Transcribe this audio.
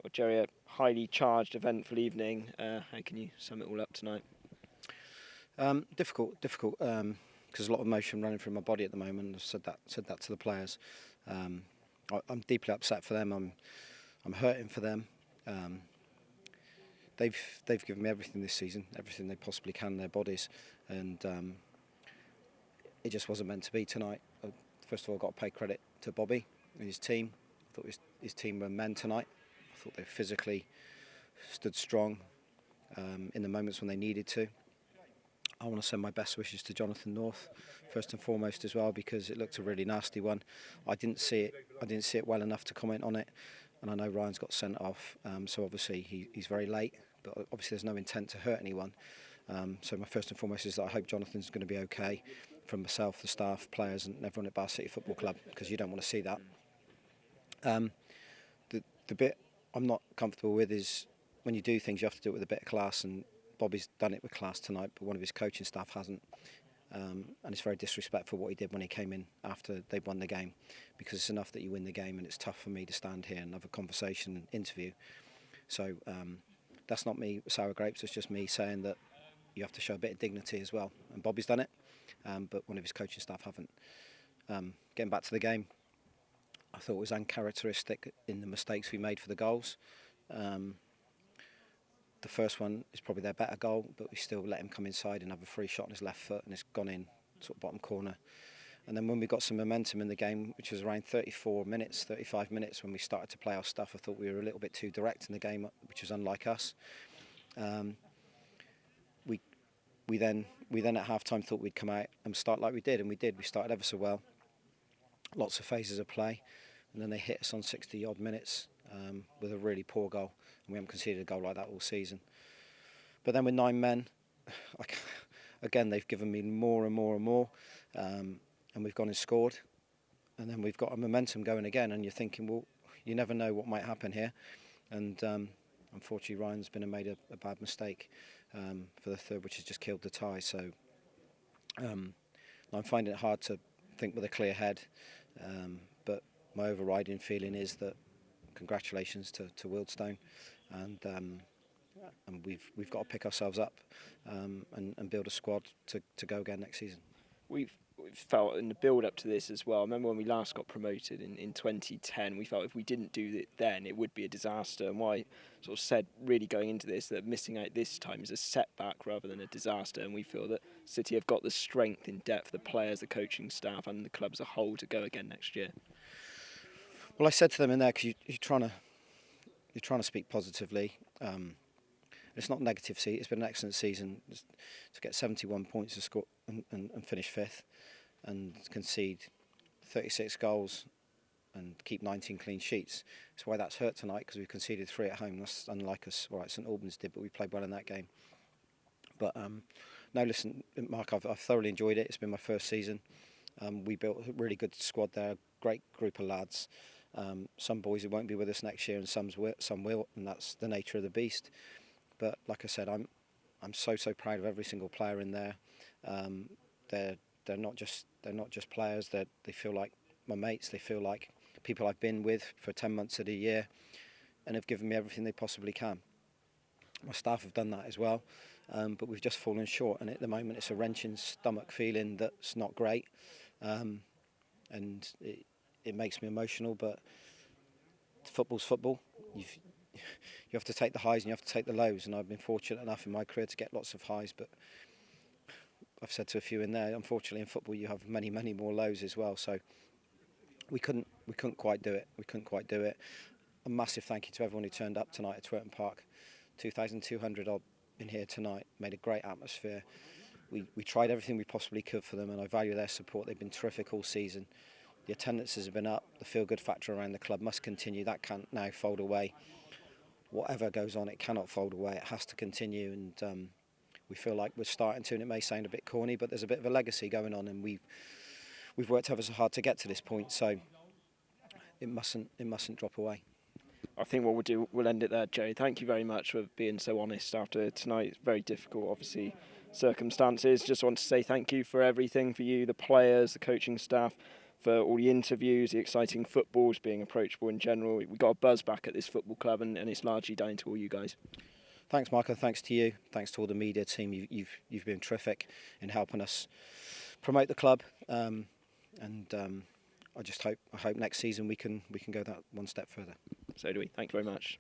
Well, Jerry, a highly charged, eventful evening. How can you sum it all up tonight? Difficult, because there's a lot of emotion running through my body at the moment. I've said that to the players. I'm deeply upset for them. I'm hurting for them. They've given me everything this season, everything they possibly can in their bodies, and it just wasn't meant to be tonight. First of all, I've got to pay credit to Bobby and his team. I thought his team were men tonight. I thought they physically stood strong in the moments when they needed to. I want to send my best wishes to Jonathan North, first and foremost as well, because it looked a really nasty one. I didn't see it well enough to comment on it, and I know Ryan's got sent off, so obviously he's very late, but obviously there's no intent to hurt anyone. So my first and foremost is that I hope Jonathan's going to be okay, from myself, the staff, players, and everyone at Bath City Football Club, because you don't want to see that. The bit I'm not comfortable with is when you do things, you have to do it with a bit of class, and Bobby's done it with class tonight, but one of his coaching staff hasn't. And it's very disrespectful what he did when he came in after they won the game, because it's enough that you win the game, and it's tough for me to stand here and have a conversation and interview. So that's not me sour grapes, it's just me saying that you have to show a bit of dignity as well. And Bobby's done it, but one of his coaching staff haven't. Getting back to the game, I thought it was uncharacteristic in the mistakes we made for the goals. The first one is probably their better goal, but we still let him come inside and have a free shot on his left foot, and it's gone in sort of bottom corner. And then when we got some momentum in the game, which was around 35 minutes, when we started to play our stuff, I thought we were a little bit too direct in the game, which was unlike us. We then at half-time thought we'd come out and start like we did, and we did. We started ever so well. Lots of phases of play, and then they hit us on 60-odd minutes with a really poor goal, and we haven't conceded a goal like that all season. But then with 9 men, again, they've given me more and more and more, and we've gone and scored, and then we've got a momentum going again, and you're thinking, well, you never know what might happen here. And unfortunately, Ryan's made a bad mistake for the third, which has just killed the tie. So I'm finding it hard to think with a clear head, but my overriding feeling is that congratulations to Wealdstone, and we've got to pick ourselves up and build a squad to go again next season. We've felt in the build-up to this as well. I remember when we last got promoted in 2010, we felt if we didn't do it then, it would be a disaster. And why sort of said really going into this that missing out this time is a setback rather than a disaster. And we feel that City have got the strength in depth, the players, the coaching staff, and the club as a whole to go again next year. Well, I said to them in there, because you're trying to speak positively. It's not negative. It's been an excellent season to get 71 points to score and finish 5th, and concede 36 goals and keep 19 clean sheets. That's why that's hurt tonight, because we conceded 3 at home. That's unlike us. All right, St Albans did, but we played well in that game. But no, listen, Mark, I've thoroughly enjoyed it. It's been my first season. We built a really good squad there, a great group of lads. Some boys who won't be with us next year, and some will, and that's the nature of the beast. But like I said, I'm so proud of every single player in there. They're not just players. They feel like my mates. They feel like people I've been with for 10 months of the year, and have given me everything they possibly can. My staff have done that as well, but we've just fallen short. And at the moment, it's a wrenching stomach feeling that's not great, and it makes me emotional. But football's football. You have to take the highs and you have to take the lows, and I've been fortunate enough in my career to get lots of highs, but I've said to a few in there, unfortunately in football you have many more lows as well. So we couldn't quite do it. A massive thank you to everyone who turned up tonight at Twerton Park. 2,200 odd in here tonight, made a great atmosphere. We tried everything we possibly could for them, and I value their support. They've been terrific all season. The attendances have been up. The feel-good factor around the club must continue. That can't now fold away. Whatever goes on, it cannot fold away. It has to continue, and we feel like we're starting to, and it may sound a bit corny, but there's a bit of a legacy going on, and we've worked ever so hard to get to this point, so it mustn't drop away. I think what we'll end it there, Jerry. Thank you very much for being so honest after tonight. It's very difficult, obviously, circumstances. Just want to say thank you for everything, for you, the players, the coaching staff, for all the interviews, the exciting footballs, being approachable in general. We got a buzz back at this football club, and it's largely down to all you guys. Thanks, Michael. Thanks to you. Thanks to all the media team. You've been terrific in helping us promote the club, and I hope next season we can go that one step further. So do we. Thank you very much.